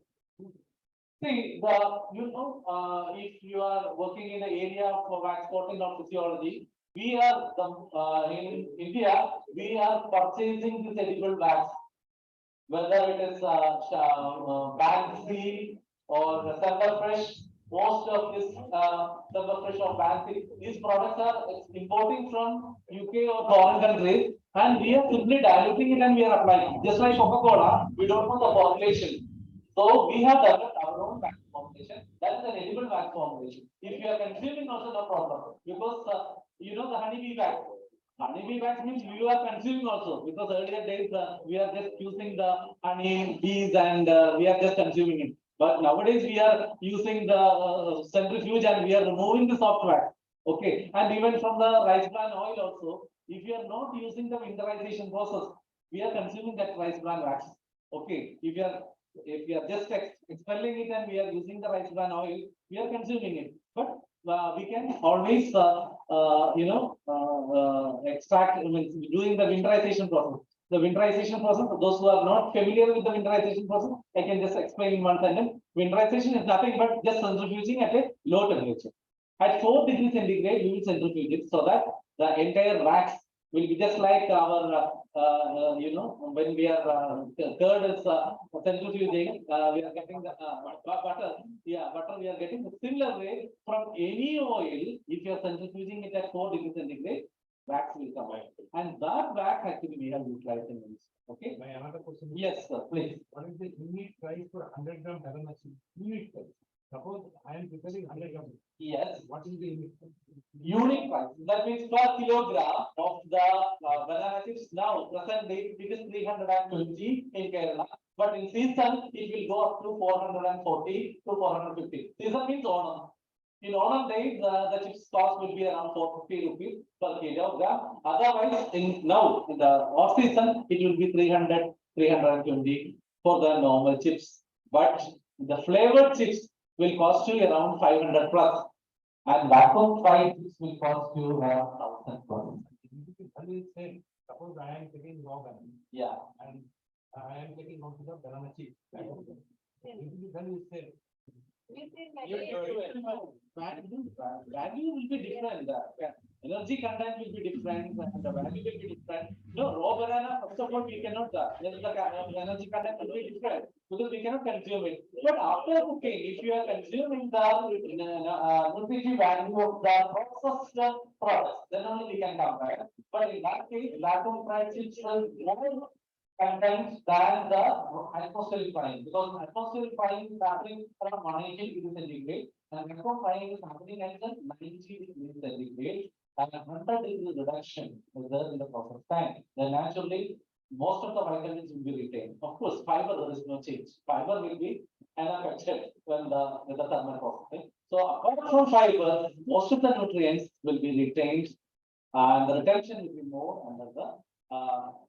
see if you are working in the area of wax coating or physiology, we are in India, we are purchasing this edible wax. Whether it is Banksy or Semper Fresh, most of this Semper Fresh or Banksy, these products are importing from UK or foreign countries, and we are simply diluting it and we are applying. Just like Coca-Cola, we don't know the formulation. So we have developed our own wax formulation. That is an edible wax formulation. If you are consuming also no problem, because the honeybee wax. Honeybee wax means you are consuming also, because earlier days we are just using the honey bees and we are just consuming it. But nowadays we are using the centrifuge and we are removing the soft wax. Okay, and even from the rice bran oil also, if you are not using the winterization process, we are consuming that rice bran wax. Okay, if you are just expelling it and we are using the rice bran oil, we are consuming it. But we can always extract, doing the winterization process. The winterization process, for those who are not familiar with the winterization process, I can just explain in one sentence. Winterization is nothing but just centrifuging at a low temperature. At 4 degrees centigrade, we will centrifuge it so that the entire wax will be just like our, when we are, third is centrifuging, we are getting the butter. Yeah, butter we are getting the similar way from any oil. If you are centrifuging it at 4 degrees centigrade, wax will come out. And that wax actually we have utilized in this. Okay. My another question. Yes, sir, please. What is the unit price for 100 gram banana chips? Unit price. Suppose I am preparing 100 gram. Yes. What is the unit price? Unit price. That means per kilogram of the banana chips now, present date, it is 320 in Kerala. But in season, it will go up to 440 to 450. Season means Onam. In Onam days, the chips cost will be around 450 rupees per kilogram. Otherwise, in now, in the off season, it will be 300, 320 for the normal chips. But the flavored chips will cost you around 500 plus. And vacuum fried chips will cost you around 1000 plus. Suppose I am taking raw banana Yeah. and I am taking out the banana chips. Then you say Value will be different. Energy content will be different, and the value will be different. No, raw banana, first of all, we cannot, the energy content will be different because we cannot consume it. But after cooking, if you are consuming the nutritive value of the processed products, then only we can compare. But in that case, vacuum fried chips will more content than the atmospheric frying, because atmospheric frying is happening around 180 degrees centigrade, and vacuum frying is happening at the 90 degrees centigrade, and 100 degrees reduction is there in the process time. Then naturally, most of the vitamins will be retained. Of course, fiber, there is no change. Fiber will be unaffected when with the thermal processing. So apart from fiber, most of the nutrients will be retained, and the retention will be more under the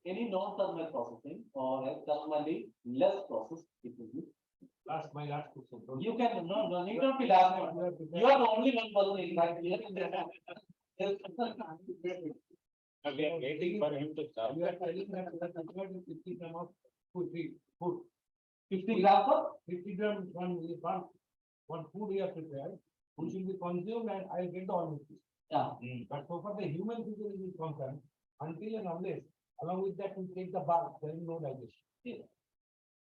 any non-thermal processing or a thermally less processed, it will be. my last question. You can, no, need not be last one. You are the only one person in fact here in We are waiting for him to start. You are telling that the convert is 50 gram of food. 50 grams of 50 gram one food we have prepared, which will be consumed and I will get the all nutrition. yeah. But so far the human physiology is concerned, until and unless, along with that, we take the bath, there is no digestion. Yeah.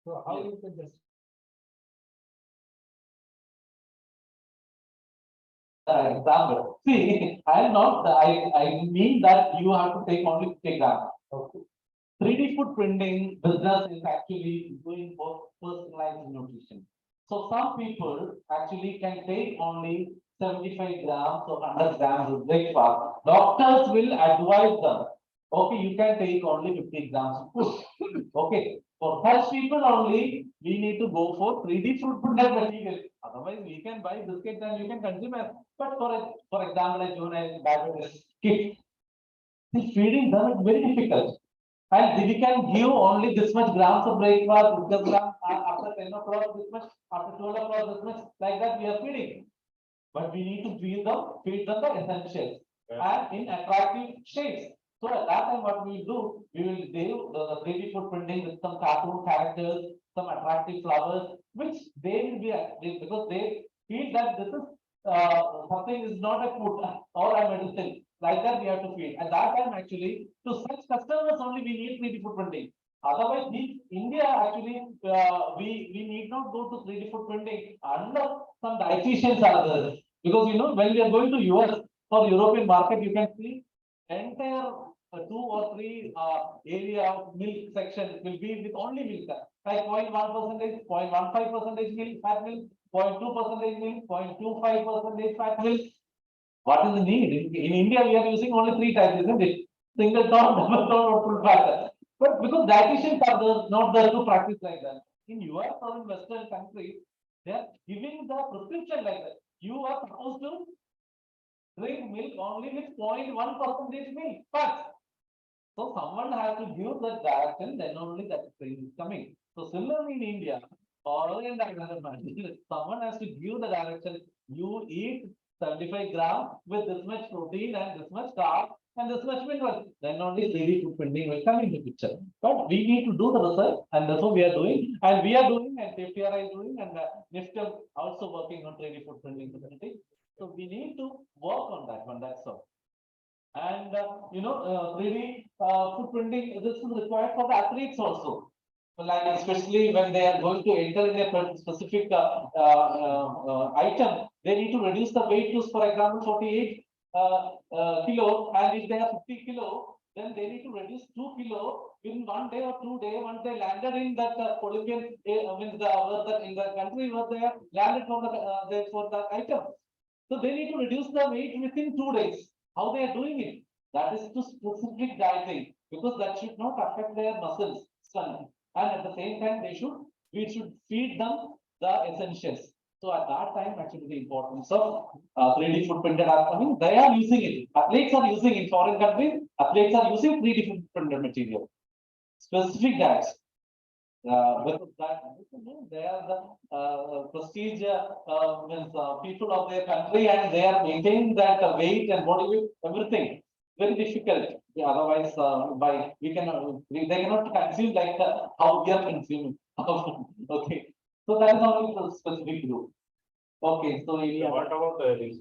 So how Yeah. you can just Example. See, I am not, I mean that you have to take only 50 grams. okay. 3D food printing business is actually doing both personalized nutrition. So some people actually can take only 75 grams or 100 grams of breakfast. Doctors will advise them, okay, you can take only 50 grams of food. Okay, for such people only, we need to go for 3D food printed material. Otherwise, we can buy biscuits and we can consume it. But for example, a juvenile diabetes kid, the feeding them is very difficult. And we can give only this much grams of breakfast, this grams after 10 o'clock, this much, after 12 o'clock, this much, like that we are feeding. But we need to feed them the essentials and in attractive shapes. So at that time, what we will do, we will do the 3D food printing with some cartoon characters, some attractive flowers, which they will be, because they feel that this is something is not a food or a medicine. Like that, we have to feed. At that time, actually, to such customers only we need 3D food printing. Otherwise, in India, actually, we need not go to 3D food printing unless some dietitians are there. Because when we are going to US or European market, you can see entire 2 or 3 area of milk section will be with only milk. Like 0.1%, 0.15% milk, fat milk, 0.2% milk, 0.25% fat milk. What is the need? In India, we are using only 3 types, isn't it? Single tone, double tone, or full fat. But because dietitians are there, not there to practice like that. In US or in Western countries, they are giving the prescription like that. You are supposed to drink milk only with 0.1% milk. But so someone has to give the direction, then only that thing is coming. So similarly in India, or in the environment, someone has to give the direction. You eat 75 grams with this much protein and this much carb and this much mineral. Then only 3D food printing will come into picture. But we need to do the research, and that's what we are doing. And we are doing, and FTRI is doing, and NIFTM also working on 3D food printing facility. So we need to work on that one. That's all. And 3D footprinting, this is required for the athletes also. So like especially when they are going to enter in a specific item, they need to reduce the weight to, for example, 48 kilo, and if they are 50 kilo, then they need to reduce 2 kilo in 1 day or 2 day once they landed in that Olympian means in the country where they are landed for for the item. So they need to reduce the weight within 2 days. How they are doing it? That is to specific dieting, because that should not affect their muscles strength. And at the same time, we should feed them the essentials. So at that time, actually, the importance of 3D footprinted are coming. They are using it. Athletes are using in foreign countries. Athletes are using 3D footprinted material. Specific diets. Because that they are the prestige means, people of their country, and they are maintaining that weight and body weight, everything. Very difficult. Yeah, otherwise, by they cannot consume like how we are consuming. Okay, so that is only the specific group. Okay, so So what about this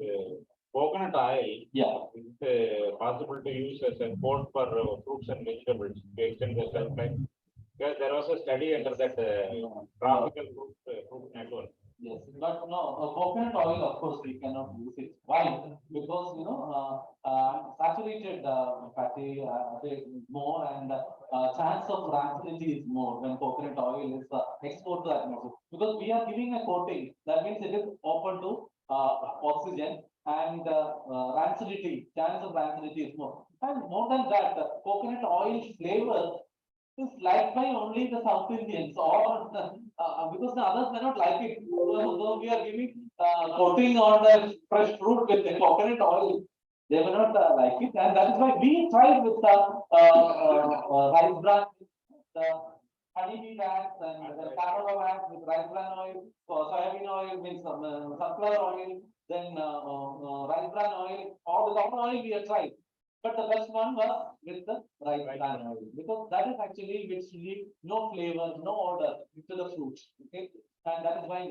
coconut oil? yeah. Is it possible to use as a food for fruits and vegetables to extend the shelf life? Because there was a study under that tropical fruit network. Yes, but no, coconut oil, of course, we cannot use it. Why? Because, saturated fatty more, and chance of rancidity is more when coconut oil is exposed to atmosphere. Because we are giving a coating, that means it is open to oxygen, and rancidity, chance of rancidity is more. And more than that, coconut oil flavor is liked by only the South Indians, or because the others may not like it. So we are giving coating on the fresh fruit with the coconut oil, they may not like it, and that is why we tried with the rice bran, the honeybee wax, and the cassava wax with rice bran oil, soybean oil means sunflower oil, then rice bran oil, all the other oil we have tried. But the best one was with the rice bran oil, because that is actually which leave no flavor, no odor to the fruit. Okay, and that is why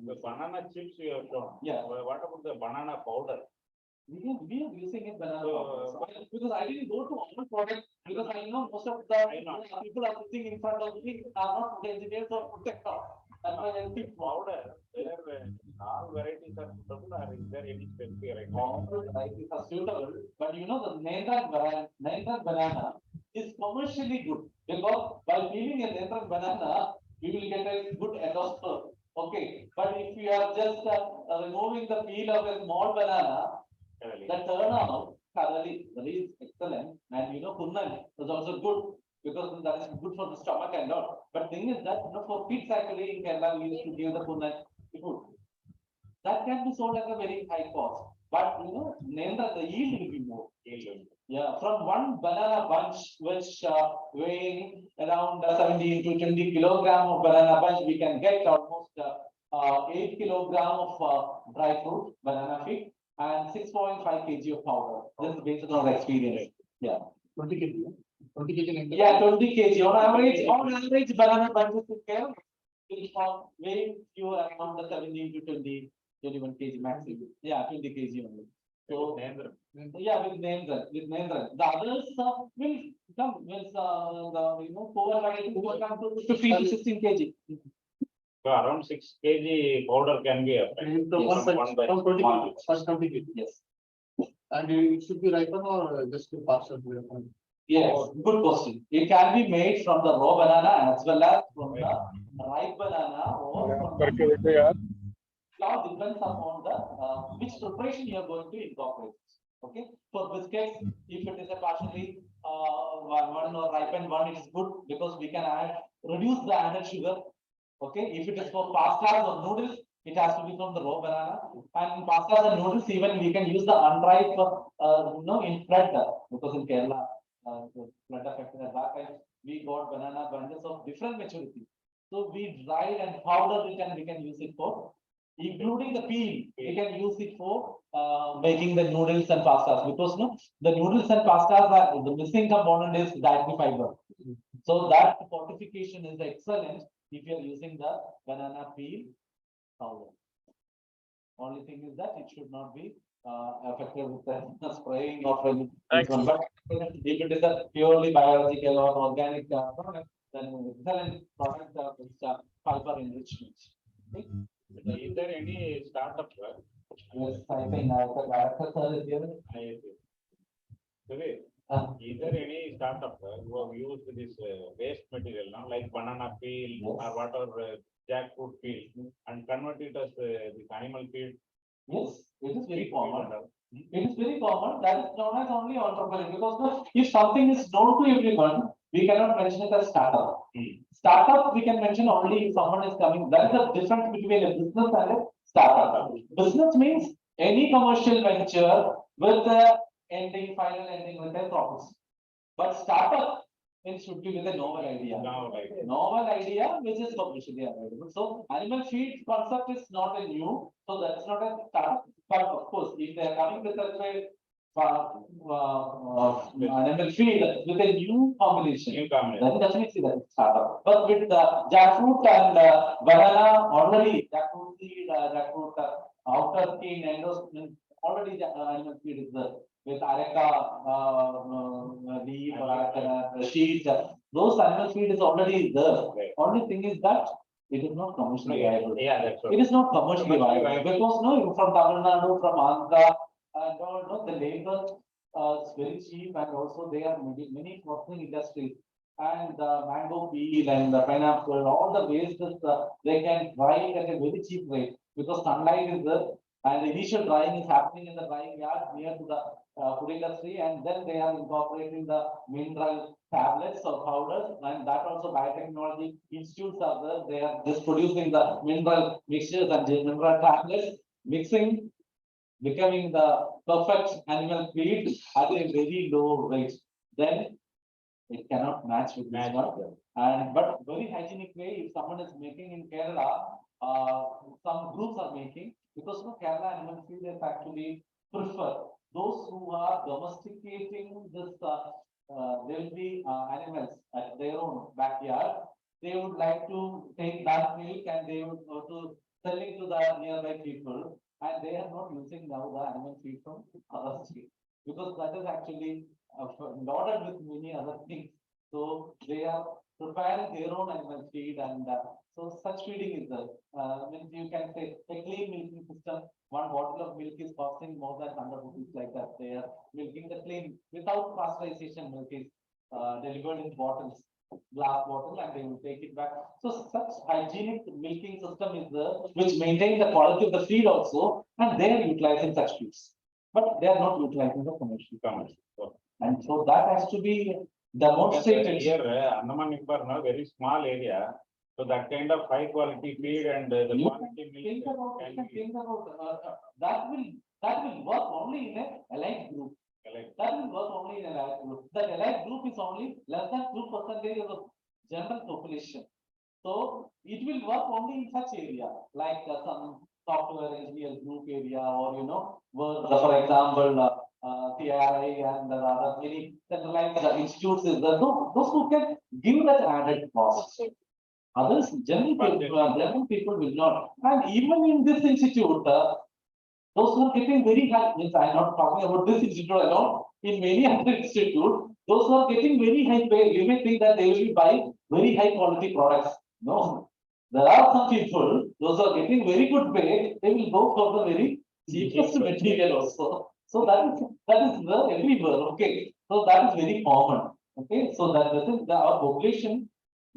The banana chips you have shown. Yeah. What about the banana powder? we are using it banana So, powder. Because I didn't go to all products, because I know most of the people are sitting in front of me are not food engineers or food technologists. That's why I think Powder, there all varieties are suitable, or is there any specific right? all varieties are suitable, but the Nendra banana is commercially good, because by peeling a Nendra banana, we will get a good endosperm. Okay, but if you are just removing the peel of a small banana, the turnout thoroughly is excellent, and Kundan is also good, because that is good for the stomach and all. But thing is that for kids actually in Kerala we used to give the Kundan food. That can be sold at a very high cost. But Nendra, the yield will be more. Yeah, from one banana bunch which weighing around 17 to 20 kilogram of banana bunch, we can get almost 8 kilogram of dry fruit, banana fig, and 6.5 kg of powder. This is based on our experience. Yeah. 20 kg. 20 kg. Yeah, 20 kg. On average, banana bunches in Kerala will weigh you around the 17 to 21 kg maximum. Yeah, 20 kg only. So, yeah, with Nendra. The others will come with the poor variety will come to 15 to 16 kg. So around 6 kg powder can be applied. From 20 kg, first 20 kg. Yes. And it should be ripen or just to partial? Yes, good question. It can be made from the raw banana as well as from the ripe banana, or from the, now depends upon the which preparation you are going to incorporate. Okay, for biscuits, if it is a partially one or ripened one, it is good, because we can reduce the added sugar. Okay, if it is for pastas or noodles, it has to be from the raw banana. And in pastas and noodles, even we can use the unripe, in flood, because in Kerala, the flood affected at that time, we got banana bunches of different maturity. So we dried and powdered it, and we can use it for, including the peel, we can use it for making the noodles and pastas, because the noodles and pastas are the missing component is dietary fiber. So that fortification is excellent if you are using the banana peel powder. Only thing is that it should not be affected with the spraying of this Thanks. one. But if it is a purely biological or organic product, then excellent product which fiber enrichment. Okay? Is there any startup? Yes, I think the director sir is here. Sudheer, is there any startup who have used this waste material now, like banana peel Yes. or whatever jackfruit peel, and convert it as this animal feed? Yes, it is very Pig feed common. and all. It is very common. That is known as only entrepreneur because if something is known to everyone, we cannot mention it as startup. Startup we can mention only if someone is coming. That is the difference between a business and a startup. Business means any commercial venture with the ending, final ending with a profit. But startup means should be with a novel idea. Now, like, Novel idea which is commercially available. So animal feed concept is not a new, so that's not a startup. But of course, if they are coming with such a animal feed with a new combination, new combination. then definitely that is startup. But with jackfruit and banana already jackfruit seed, jackfruit outer skin, endoskin, already animal feed is there. With areca leaf or areca sheet, those animal feed is already there. Right. Only thing is that it is not commercially viable. Yeah, that's It right. is not commercially viable because no, from Tamil Nadu, from Andhra, and no, the labor is very cheap and also they are many processing industries and mango peel and the pineapple, all the wastes they can dry it at a very cheap rate because sunlight is there and the initial drying is happening in the drying yard near to the food industry and then they are incorporating the mineral tablets or powders and that also biotechnology institutes are there. They are just producing the mineral mixtures and the mineral tablets, mixing, becoming the perfect animal feed at a very low rate. Then it cannot match with this one. And but very hygienic way, if someone is making in Kerala, some groups are making because no Kerala animal feed is actually prefer those who are domesticating this. There will be animals at their own backyard. They would like to take that milk and they would go to selling to the nearby people, and they are not using now the animal feed from other state because that is actually loaded with many other things. So they are preparing their own animal feed and so such feeding is there. Means you can say a clean milking system, one bottle of milk is costing more than 100 rupees like that. They are milking the clean without pasteurization milk is delivered in bottles, glass bottle and they will take it back. So such hygienic milking system is there which maintain the quality of the feed also and they are utilizing such feeds. But they are not utilizing the commercial commerce. And so that has to be demonstrated. Here, Andaman Nicobar, no, very small area. So that kind of high quality feed and the You quality think milk about, can you can be think about that will work only in a allied group. like, That will work only in a allied group. The allied group is only less than 2% of the general population. So it will work only in such area like some software engineer group area or for example CIARI and the other many centralized institutes is there. Those who can give that added cost. Others, general people will not. And even in this institute, those who are getting very high, means I am not talking about this institute alone, in many other institutes, those who are getting very high pay, you may think that they will be buying very high quality products. No, there are some people, those who are getting very good pay, they will go for the very cheapest material also. So that is there everywhere. Okay, so that is very common. Okay, so that this is our population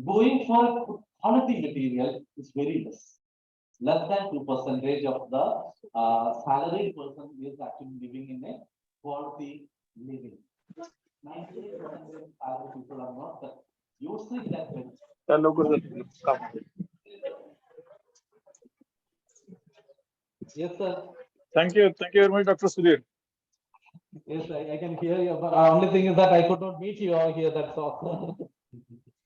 going for quality material is very less than 2% of the salaried person is actually living in a quality living. 98% salaried people are not using that. Hello, good. Yes, sir. Thank you very much, Dr. Sudhir. Yes, I can hear you. But the only thing is that I could not meet you all here. That's all.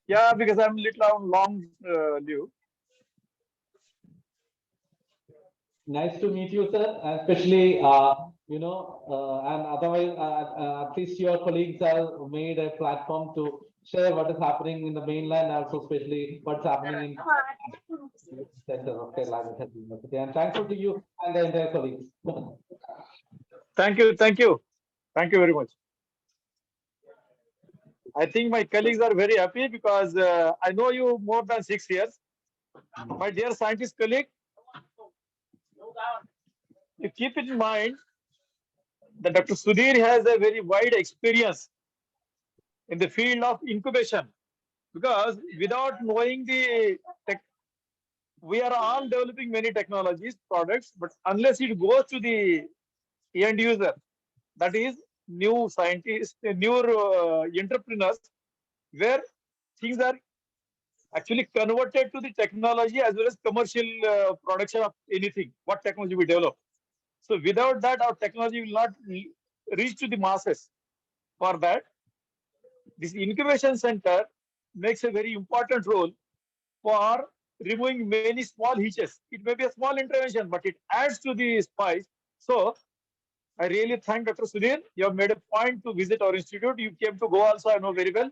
Yeah, because I'm little on long leave. Nice to meet you, sir. Especially, and otherwise, at least your colleagues have made a platform to share what is happening in the mainland, also especially what's happening in center of Kerala University. And thankful to you and the entire colleagues. Thank you. Thank you. Thank you very much. I think my colleagues are very happy because I know you more than 6 years. My dear scientist colleague, you keep it in mind that Dr. Sudheer has a very wide experience in the field of incubation, because without knowing the tech, we are all developing many technologies, products, but unless it goes to the end user, that is new scientists, new entrepreneurs, where things are actually converted to the technology as well as commercial production of anything, what technology we develop. So without that, our technology will not reach to the masses. For that, this incubation center makes a very important role for removing many small hitches. It may be a small intervention, but it adds to the spice. So I really thank Dr. Sudhir. You have made a point to visit our institute. You came to go also, I know very well.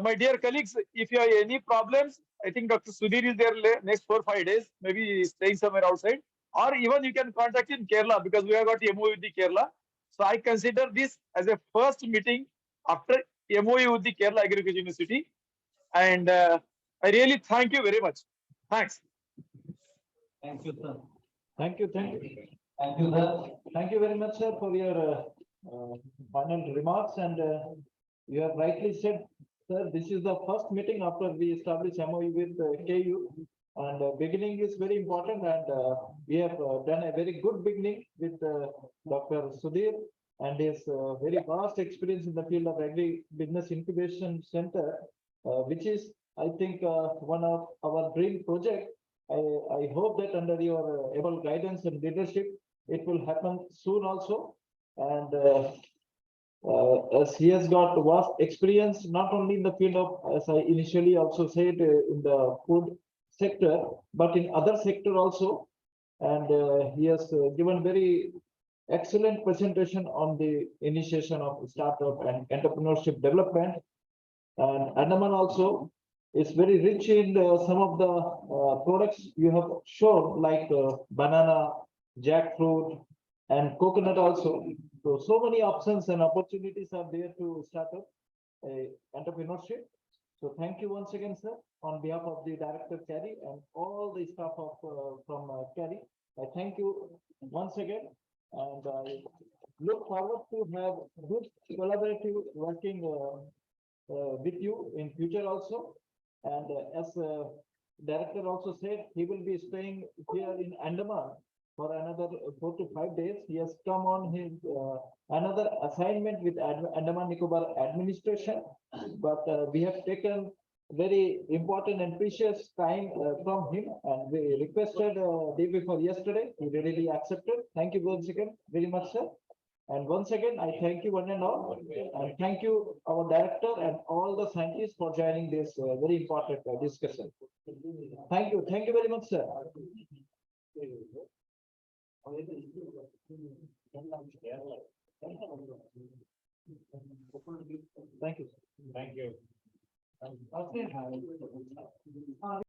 My dear colleagues, if you have any problems, I think Dr. Sudhir is there next 4 or 5 days, maybe staying somewhere outside. Or even you can contact in Kerala, because we have got MOU with the Kerala. So I consider this as a first meeting after MOU with the Kerala Agriculture University. And I really thank you very much. Thanks. Thank you, sir. Thank you, thank you. Thank you, sir. Thank you very much, sir, for your final remarks. And you have rightly said, sir, this is the first meeting after we established MOU with KU. And beginning is very important. And we have done a very good beginning with Dr. Sudhir and his very vast experience in the field of Agri-business Incubation Center, which is, I think, one of our dream project. I hope that under your able guidance and leadership, it will happen soon also. And as he has got vast experience, not only in the field of, as I initially also said, in the food sector, but in other sector also. And he has given very excellent presentation on the initiation of startup and entrepreneurship development. And Andaman also is very rich in some of the products you have shown, like banana, jackfruit, and coconut also. So many options and opportunities are there to start up entrepreneurship. So thank you once again, sir, on behalf of the director CARI and all the staff of from CARI. I thank you once again, and I look forward to have good collaborative working with you in future also. And as director also said, he will be staying here in Andaman for another 4 to 5 days. He has come on his another assignment with Andaman Nicobar administration, but we have taken very important and precious time from him, and we requested day before yesterday. He readily accepted. Thank you once again very much, sir. And once again, I thank you one and all, and thank you our director and all the scientists for joining this very important discussion. Thank you very much, sir. Thank you. Thank you.